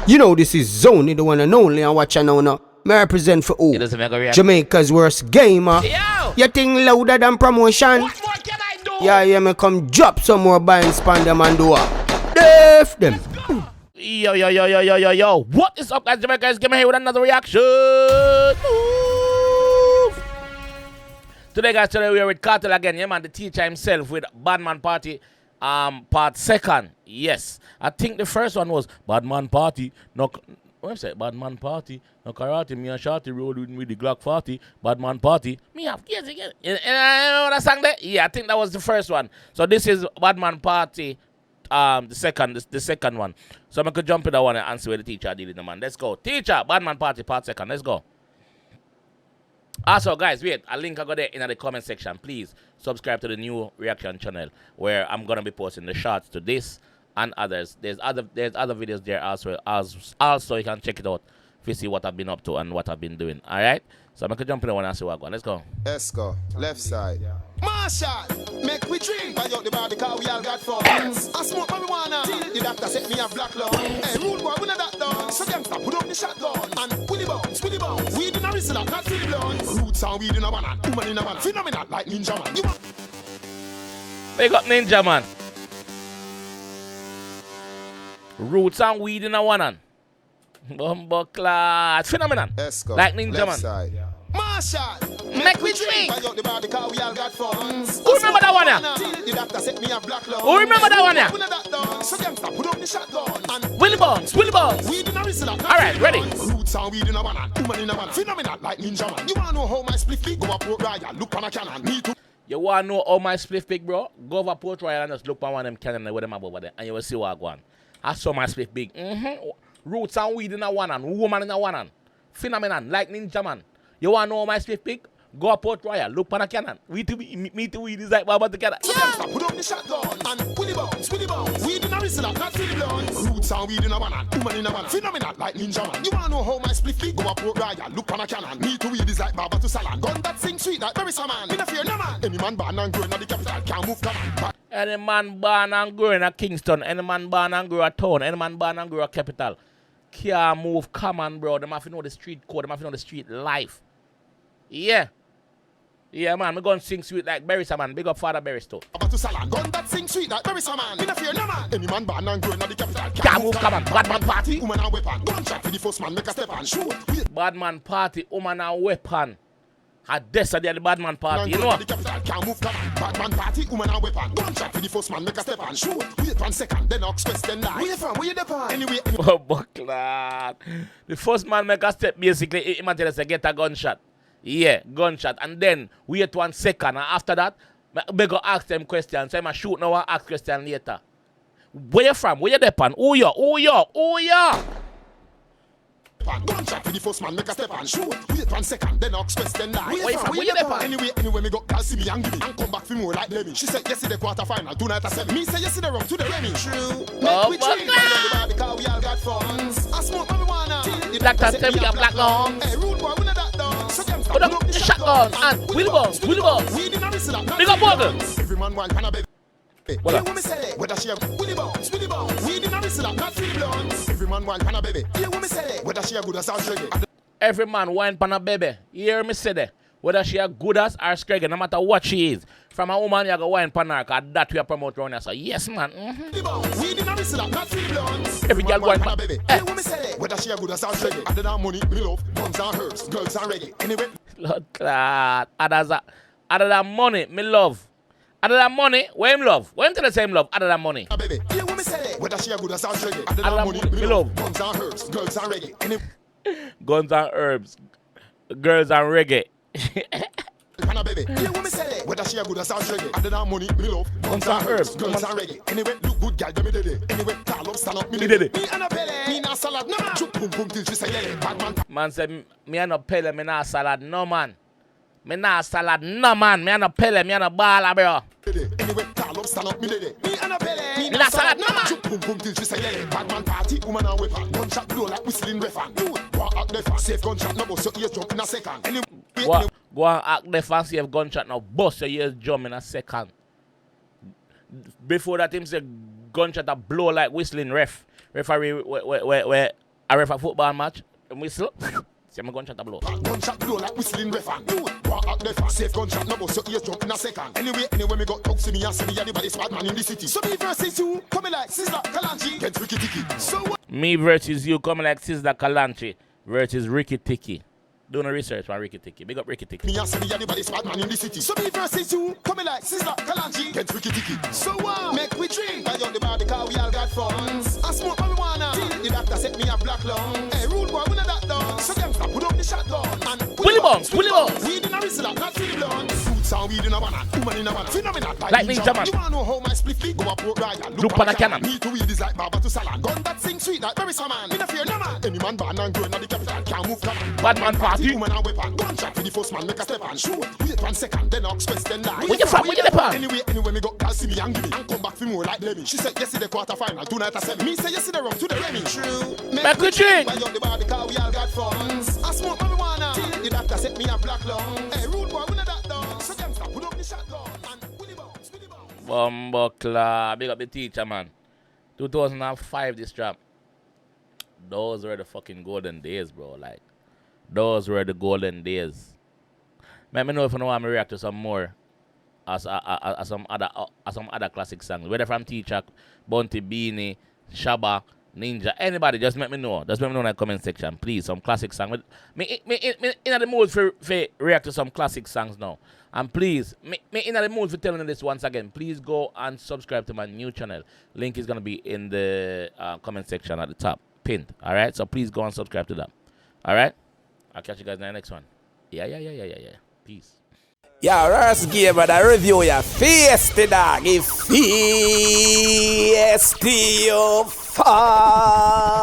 You know this is Zone, the one and only, and watch now. Me represent for who? Jamaica's worst gamer. Yo! You think louder than promotion? What more can I do? Yeah, me come drop some more buying span them and do it. Def them. Yo. What is up, guys? Jamaica is here with another reaction. Move. Today, guys, we are with Kartel again. Yeah, man, the teacher himself with Badman Party. Part second. Yes. I think the first one was Badman Party. No, what is it? Badman Party. No karate. Me and Shorty rolling with the Glock 40. Badman Party. Me have kids again. And I know that song there? Yeah, I think that was the first one. So this is Badman Party. The second one. So I could jump in that one and answer where the teacher did it, man. Let's go. Teacher, Badman Party part second. Let's go. Also, guys, wait. A link I got there in the comment section. Please subscribe to the new reaction channel where I'm gonna be posting the shots to this and others. There's other videos there also you can check it out if you see what I've been up to and what I've been doing. All right. So I'm gonna jump in the one and see what I'm going. Let's go. Let's go. Left side. Marshall, make we drink. Buy out the bar because we all got fun. I smoke marijuana. The doctor set me a black lung. Hey, rude boy, we not that done. So gangsta, put up the shotgun. And Willie Bounce. Weed in a wrist, not Philly blunt. Roots and weed in a banana. Woman in a man. Phenomenal like Ninja Man. You want? They got Ninja Man. Roots and weed in a one. Bumbo class. Phenomenal. Let's go. Like Ninja Left Man. Side. Marshall, make we drink. Buy out the bar because we all got fun. Who remember that one? The doctor set me a black lung. Who remember that one? So gangsta, put up the shotgun. And Willie Bounce. weed in a wrist, not Alright, ready. Roots and weed in a banana. Woman in a man. Phenomenal like Ninja Man. You wanna know how my split feet go up Port Royal? Look on a cannon. Me too. You want to know how my split big, bro? Go over Port Royal and just look on one of them cannon with them up over there and you will see what I go on. I saw my split big. Roots and weed in a one and woman in a one and phenomenal like Ninja Man. You want to know how my split big? Go up Port Royal, look on a cannon. Me too weed is like Baba together. Yeah. Put up the shotgun and Willie Bounce. Weed in a wrist, not Philly blunt. Roots and weed in a banana. Woman in a man. Phenomenal like Ninja Man. You wanna know how my split feet go up Port Royal? Look on a cannon. Me too weed is like Baba to Salon. Gun that sing sweet like Berry Saman. In a fear no man. Any man born and grown at the capital can't move command. Any man born and grow in a Kingston, any man born and grow a town, any man born and grow a capital can't move command, bro. Them have to know the street code, them have to know the street life. Yeah. Yeah, man, we're going to sing sweet like Berry Saman. Big up Father Berry too. About to Salon. Gun that sing sweet like Berry Saman. In a fear no man. Any man born and grown at the capital can't move command. Badman Party. Woman and weapon. Gunshot for the first man. Make a step and shoot. Badman Party. Woman and weapon. At this at the Badman Party, you know. Can't move command. Badman Party. Woman and weapon. Gunshot for the first man. Make a step and shoot. Wait 1 second. Then ox question lie. Where you from? Where you depend? Anyway. Oh, buckler. The first man make a step basically. He might tell us to get a gunshot. Yeah, gunshot. And then wait 1 second. And after that, we go ask them questions. So I shoot now and ask question later. Where you from? Where you depend? Who you? Gunshot for the first man, make a step and shoot. Wait 1 second, then ox question lie. Where you from? Where you depend? Anyway, me go call see me angry and come back for more like Lemmy. She said yesterday quarterfinal, tonight I said me say yesterday wrong to the Remy. True. Oh, Make we drink because we all got funds. I smoke marijuana. The doctor tell me I'm black lungs. Hey, rude boy, we not that done. So them put up the shotgun and Willie Bounce. Weed in a wrist, not Big up Morgan. every man want pan a baby. What up? Me say whether she a Willie Bounce. Weed in a wrist, not Philly blunt. Every man want pan a baby. Hear what me say whether she a good as reggae. Every man wine pan a baby. You hear me say that? Whether she a good as or scraggy, no matter what she is. From a woman, you go wine pan her, because that we promote around here. So, yes, man. Weed in a wrist, not Philly blunt. Every girl wine pan a baby. Hear what me say whether she a good as reggae. Other than money, me love guns and herbs, girls and reggae. Anyway. Lord God. Other than money, me love. Other than money, where him love? Where him tell the same love? Other than money. Baby, hear what me say whether she a good as reggae. Other Other than than money, me me love. love guns and herbs, girls and reggae. Anyway. Guns and herbs. Girls and reggae. Pana baby, hear what me say whether she a good as reggae. Other than money, me love guns and herbs, girls and reggae. Anyway, look good girl, me did it. Anyway, call up, stand up, me did it. Me and a pele, me na salad, no man. Chup boom boom till she say lele. Bad man. Man say, me and no pele, me na salad, no man. Me na salad, no man. Me and no pele, me and no bala, bro. Anyway, call up, stand up, me did it. Me and a pele, me na salad, no man. Chup boom boom till she say lele. Bad man party, woman and weapon. Gunshot blow like whistling refan. Walk out the fan, safe gunshot, no boss, your ears jump in a second. Anyway, go and act the fancy of gunshot now. Bust your ears jump in a second. Before that, him say gunshot a blow like whistling referee where I ref a football match, and whistle. See, I'm going to blow. Gunshot blow like whistling ref and do it. Walk out there, safe gunshot, no boss, your ears jump in a second. Anyway, me got talk to me and see me the baddest bad man in the city. So me versus you, coming like Sizzla Kalanchi, get Ricky Ticky. So what? Me versus you, coming like Sizzla Kalanchi versus Ricky Ticky. Do no research on Ricky Ticky. Big up Ricky Ticky. Me and see me the baddest bad man in the city. So me versus you, coming like Sizzla Kalanchi, get Ricky Ticky. So what? Make we drink, buy out the bar because we all got funds. I smoke marijuana, till the doctor set me a black lung. Hey, rude boy, we not that done. So them put up the shotgun and Pully bombs. Weed in a whistle, not free blunt. Fruits and weed in a banana, woman in a banana. Phenomenal like Ninja Man. You wanna know how my split feet go up Port Royal? Look on a cannon. Me to weed is like Baba to Salon. Gun that sing sweet like Berry Salmon. Me no fear no man. Any man born and grown at the capital can't move come. Bad man party. Woman and weapon. Gunshot for the first man make a step and shoot. Wait 1 second, then Ox West, then die. Where you from? Where you from? Anyway, me go girl see me and give me and come back for more like Lemmy. She said yesterday quarter final, tonight I said me say yesterday wrong to the Remy. True. Make we drink. Buy up the bar because we all got funds. I smoke marijuana till the doctor set me a black lung. Hey, rude boy, we not that done. So them stop put up the shotgun and Willy bounce. Bumbuckler, big up the teacher, man. 2005 this trap. Those were the fucking golden days, bro. Like, those were the golden days. Let me know if you want me to react to some more as some other classic songs. Whether from T-Chuck, Bunty, Beanie, Shabba, Ninja, anybody, just let me know. Just let me know in the comment section, please. Some classic song. Me in the mood for react to some classic songs now. And please, me in the mood for telling you this once again. Please go and subscribe to my new channel. Link is gonna be in the comment section at the top, pinned. All right. So please go and subscribe to that. All right. I'll catch you guys in the next one. Yeah. Peace. Yeah, first game of the review, yeah, feisty dog, feisty, you fuck.